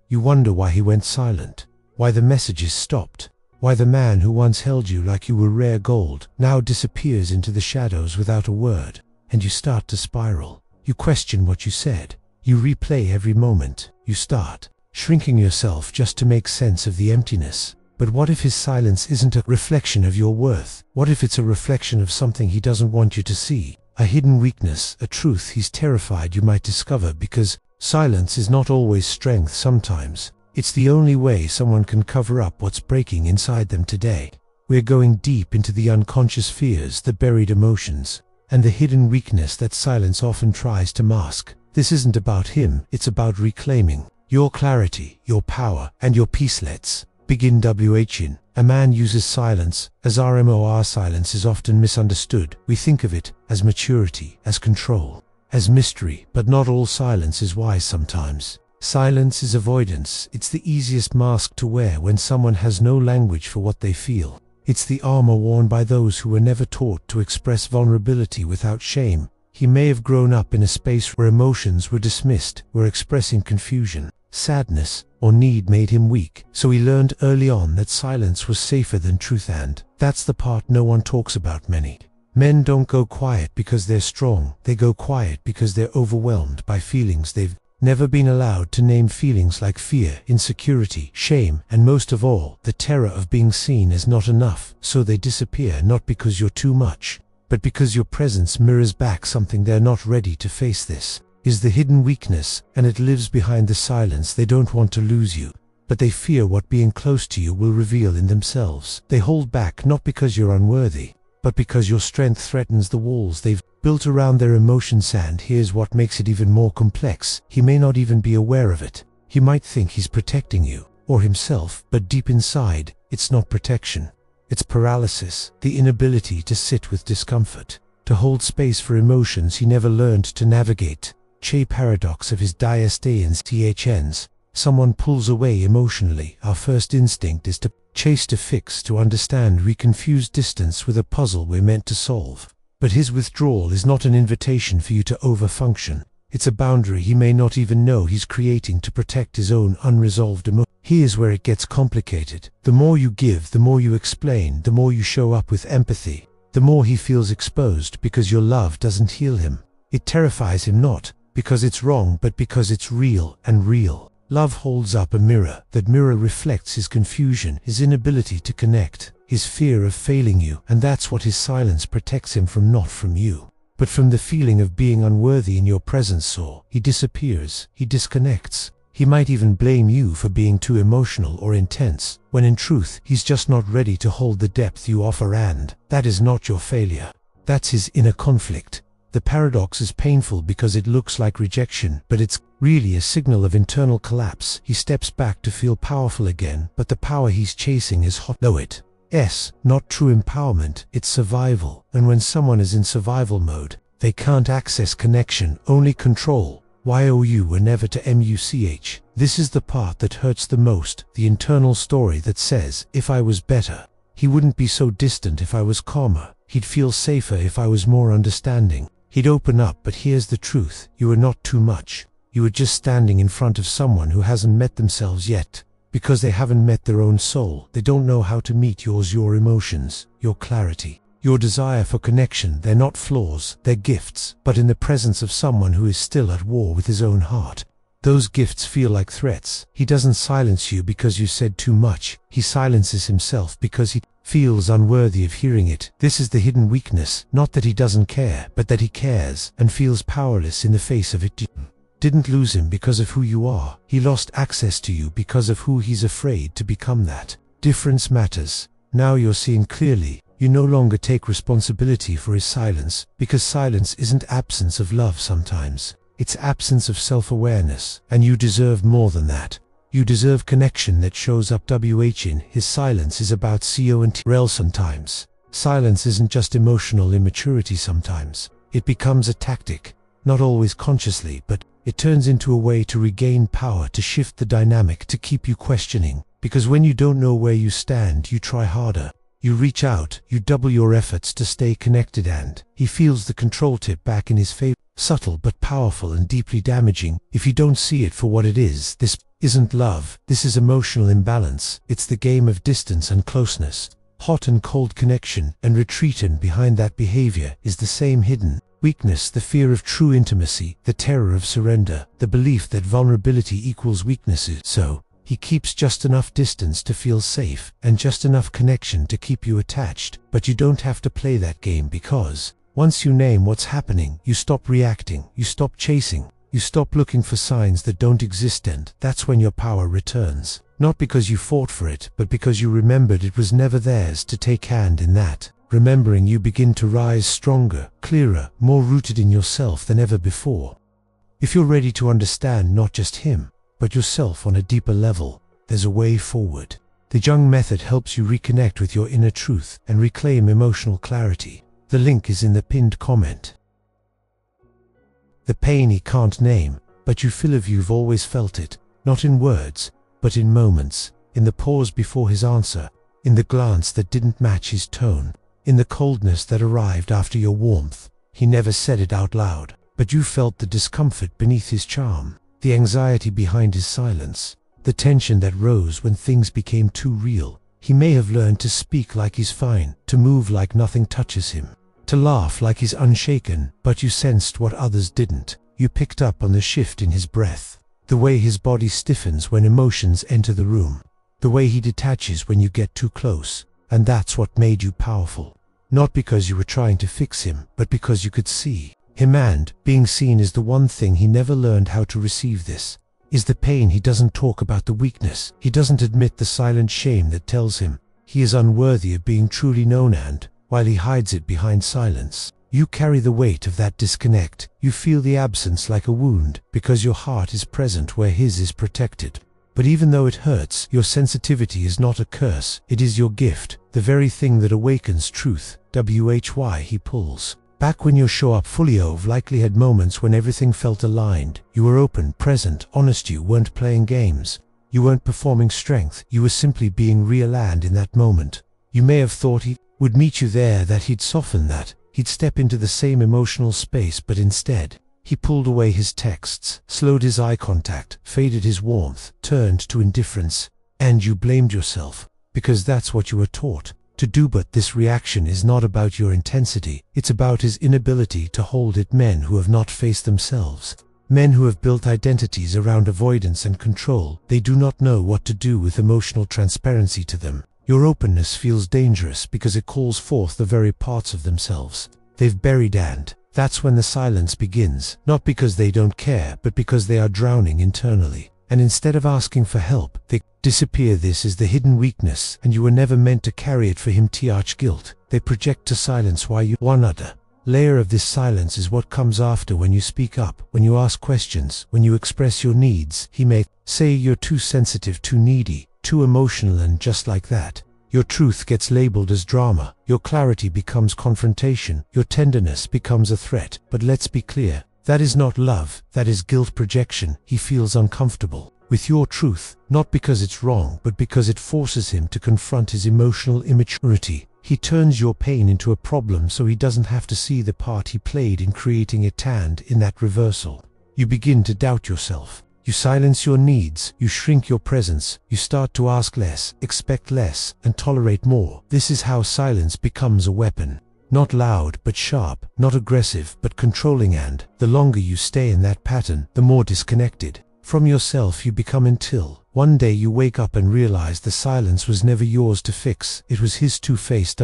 You wonder why he went silent, why the messages stopped, why the man who once held you like you were rare gold now disappears into the shadows without a word, and you start to spiral. You question what you said. You replay every moment. You start shrinking yourself just to make sense of the emptiness. But what if his silence isn't a reflection of your worth? What if it's a reflection of something he doesn't want you to see? A hidden weakness, a truth he's terrified you might discover, because silence is not always strength. Sometimes it's the only way someone can cover up what's breaking inside them today. We're going deep into the unconscious fears, the buried emotions, and the hidden weakness that silence often tries to mask. This isn't about him, it's about reclaiming your clarity, your power, and your peace. Let's begin. WHN. A man uses silence as RMOR. Silence is often misunderstood. We think of it as maturity, as control, as mystery, but not all silence is wise. Sometimes silence is avoidance. It's the easiest mask to wear when someone has no language for what they feel. It's the armor worn by those who were never taught to express vulnerability without shame. He may have grown up in a space where emotions were dismissed, where expressing confusion, sadness, or need made him weak. So he learned early on that silence was safer than truth, and that's the part no one talks about. Many men don't go quiet because they're strong. They go quiet because they're overwhelmed by feelings they've never been allowed to name. Feelings like fear, insecurity, shame, and most of all, the terror of being seen as not enough. So they disappear, not because you're too much, but because your presence mirrors back something they're not ready to face. This is the hidden weakness, and it lives behind the silence. They don't want to lose you, but they fear what being close to you will reveal in themselves. They hold back not because you're unworthy, but because your strength threatens the walls they've built around their emotions. And here's what makes it even more complex. He may not even be aware of it. He might think he's protecting you, or himself, but deep inside, it's not protection. It's paralysis, the inability to sit with discomfort, to hold space for emotions he never learned to navigate. Paradox of his diastains. THNs. Someone pulls away emotionally. Our first instinct is to chase, to fix, to understand. We confuse distance with a puzzle we're meant to solve. But his withdrawal is not an invitation for you to overfunction. It's a boundary he may not even know he's creating to protect his own unresolved emotions. Here's where it gets complicated. The more you give, the more you explain, the more you show up with empathy, the more he feels exposed, because your love doesn't heal him. It terrifies him, not because it's wrong, but because it's real, and real love holds up a mirror. That mirror reflects his confusion, his inability to connect, his fear of failing you, and that's what his silence protects him from. Not from you, but from the feeling of being unworthy in your presence. So he disappears, he disconnects. He might even blame you for being too emotional or intense, when in truth he's just not ready to hold the depth you offer. And that is not your failure. That's his inner conflict. The paradox is painful because it looks like rejection, but it's really a signal of internal collapse. He steps back to feel powerful again, but the power he's chasing is hot. No, it's not true empowerment, it's survival. And when someone is in survival mode, they can't access connection, only control. YOU were never to MUCH. This is the part that hurts the most, the internal story that says, if I was better, he wouldn't be so distant. If I was calmer, he'd feel safer. If I was more understanding, he'd open up. But here's the truth, you are not too much. You are just standing in front of someone who hasn't met themselves yet. Because they haven't met their own soul, they don't know how to meet yours, your emotions, your clarity, your desire for connection. They're not flaws, they're gifts. But in the presence of someone who is still at war with his own heart, those gifts feel like threats. He doesn't silence you because you said too much. He silences himself because he feels unworthy of hearing it. This is the hidden weakness, not that he doesn't care, but that he cares and feels powerless in the face of it. Didn't lose him because of who you are. He lost access to you because of who he's afraid to become. That difference matters. Now you're seeing clearly. You no longer take responsibility for his silence, because silence isn't absence of love sometimes. It's absence of self-awareness, and you deserve more than that. You deserve connection that shows up. WHN. His silence is about CONTRL. Sometimes silence isn't just emotional immaturity. Sometimes it becomes a tactic, not always consciously, but it turns into a way to regain power, to shift the dynamic, to keep you questioning. Because when you don't know where you stand, you try harder. You reach out, you double your efforts to stay connected, and he feels the control tip back in his favor. subtle but powerful and deeply damaging if you don't see it for what it is. This isn't love, this is emotional imbalance. It's the game of distance and closeness, hot and cold connection and retreat, and behind that behavior is the same hidden weakness, the fear of true intimacy, the terror of surrender, the belief that vulnerability equals weaknesses. So he keeps just enough distance to feel safe and just enough connection to keep you attached. But you don't have to play that game, because once you name what's happening, you stop reacting, you stop chasing, you stop looking for signs that don't exist, and that's when your power returns. Not because you fought for it, but because you remembered it was never theirs to take. Hand in that remembering, you begin to rise stronger, clearer, more rooted in yourself than ever before. If you're ready to understand not just him, but yourself on a deeper level, there's a way forward. The Jung method helps you reconnect with your inner truth and reclaim emotional clarity. The link is in the pinned comment. The pain he can't name, but you feel you've always felt it, not in words, but in moments, in the pause before his answer, in the glance that didn't match his tone, in the coldness that arrived after your warmth. He never said it out loud, but you felt the discomfort beneath his charm, the anxiety behind his silence, the tension that rose when things became too real. He may have learned to speak like he's fine, to move like nothing touches him, to laugh like he's unshaken, but you sensed what others didn't. You picked up on the shift in his breath, the way his body stiffens when emotions enter the room, the way he detaches when you get too close. And that's what made you powerful. Not because you were trying to fix him, but because you could see him, and being seen is the one thing he never learned how to receive. This is the pain he doesn't talk about, the weakness. He doesn't admit the silent shame that tells him he is unworthy of being truly known, and while he hides it behind silence, you carry the weight of that disconnect. You feel the absence like a wound, because your heart is present where his is protected. But even though it hurts, your sensitivity is not a curse, it is your gift, the very thing that awakens truth. He pulls back when you show up fully. You've likely had moments when everything felt aligned. You were open, present, honest. You weren't playing games. You weren't performing strength. You were simply being real, and in that moment, you may have thought he would meet you there, that he'd soften, that he'd step into the same emotional space, but instead, he pulled away his texts, slowed his eye contact, faded his warmth, turned to indifference, and you blamed yourself, because that's what you were taught to do. But this reaction is not about your intensity, it's about his inability to hold it. Men who have not faced themselves, men who have built identities around avoidance and control, they do not know what to do with emotional transparency to them. Your openness feels dangerous because it calls forth the very parts of themselves they've buried, and that's when the silence begins, not because they don't care, but because they are drowning internally. And instead of asking for help, they disappear. This is the hidden weakness, and you were never meant to carry it for him. Guilt. They project to silence why you. One other layer of this silence is what comes after, when you speak up, when you ask questions, when you express your needs. He may say you're too sensitive, too needy, too emotional, and just like that, your truth gets labeled as drama, your clarity becomes confrontation, your tenderness becomes a threat. But let's be clear, that is not love, that is guilt projection. He feels uncomfortable with your truth, not because it's wrong, but because it forces him to confront his emotional immaturity. He turns your pain into a problem so he doesn't have to see the part he played in creating it, and in that reversal, you begin to doubt yourself. You silence your needs, you shrink your presence, you start to ask less, expect less, and tolerate more. This is how silence becomes a weapon. Not loud but sharp, not aggressive but controlling, and the longer you stay in that pattern, the more disconnected from yourself you become, until one day you wake up and realize the silence was never yours to fix, it was his to face.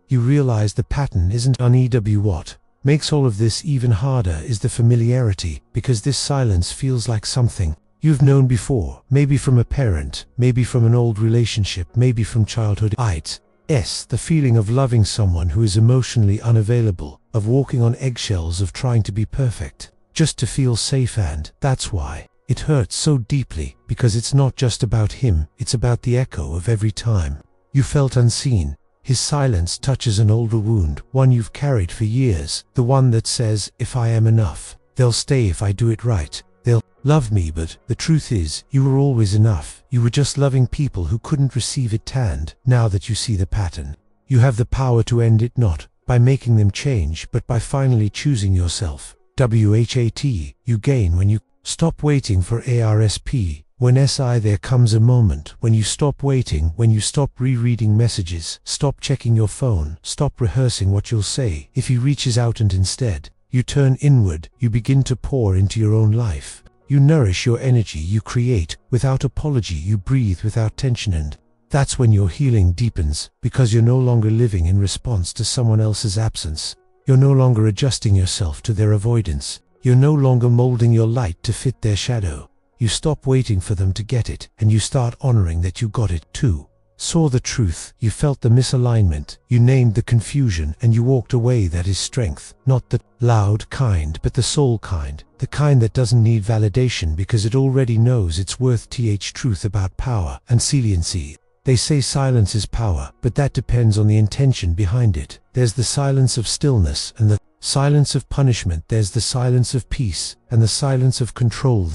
You realize the pattern isn't unew. What makes all of this even harder is the familiarity, because this silence feels like something you've known before, maybe from a parent, maybe from an old relationship, maybe from childhood. The feeling of loving someone who is emotionally unavailable, of walking on eggshells, of trying to be perfect, just to feel safe. And that's why it hurts so deeply, because it's not just about him, it's about the echo of every time you felt unseen. His silence touches an older wound, one you've carried for years, the one that says, if I am enough, they'll stay. If I do it right, they'll love me. But the truth is, you were always enough. You were just loving people who couldn't receive it. And now that you see the pattern, you have the power to end it, not by making them change, but by finally choosing yourself. WHAT, you gain when you stop waiting for ARSP. When SI, there comes a moment when you stop waiting, when you stop rereading messages, stop checking your phone, stop rehearsing what you'll say. If he reaches out and instead you turn inward, you begin to pour into your own life. You nourish your energy, you create without apology, you breathe without tension, and that's when your healing deepens, because you're no longer living in response to someone else's absence. You're no longer adjusting yourself to their avoidance. You're no longer molding your light to fit their shadow. You stop waiting for them to get it, and you start honoring that you got it too. Saw the truth, you felt the misalignment, you named the confusion, and you walked away. That is strength, not the loud kind, but the soul kind, the kind that doesn't need validation because it already knows its worth. Truth about power and saliency. They say silence is power, but that depends on the intention behind it. There's the silence of stillness and the silence of punishment. There's the silence of peace and the silence of control.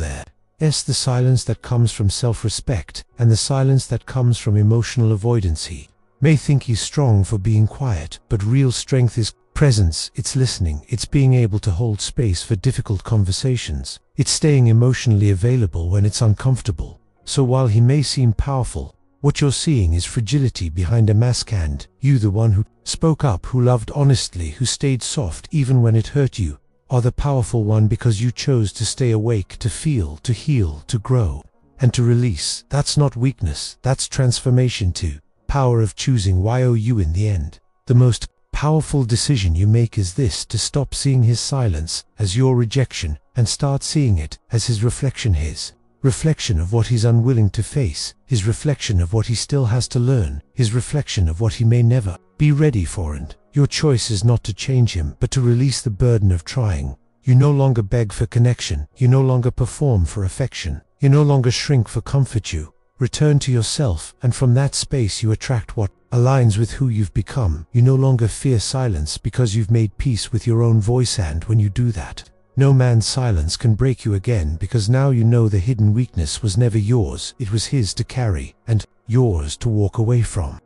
There's the silence that comes from self-respect and the silence that comes from emotional avoidance. He may think he's strong for being quiet, but real strength is presence, it's listening, it's being able to hold space for difficult conversations, it's staying emotionally available when it's uncomfortable. So while he may seem powerful, what you're seeing is fragility behind a mask, and you, the one who spoke up, who loved honestly, who stayed soft even when it hurt you, are the powerful one because you chose to stay awake, to feel, to heal, to grow, and to release. That's not weakness, that's transformation too. Power of choosing you in the end. The most powerful decision you make is this: to stop seeing his silence as your rejection and start seeing it as his reflection of what he's unwilling to face, his reflection of what he still has to learn, his reflection of what he may never be ready for. And your choice is not to change him, but to release the burden of trying. You no longer beg for connection, you no longer perform for affection, you no longer shrink for comfort. You return to yourself, and from that space you attract what aligns with who you've become. You no longer fear silence because you've made peace with your own voice, and when you do that, no man's silence can break you again, because now you know the hidden weakness was never yours, it was his to carry and yours to walk away from.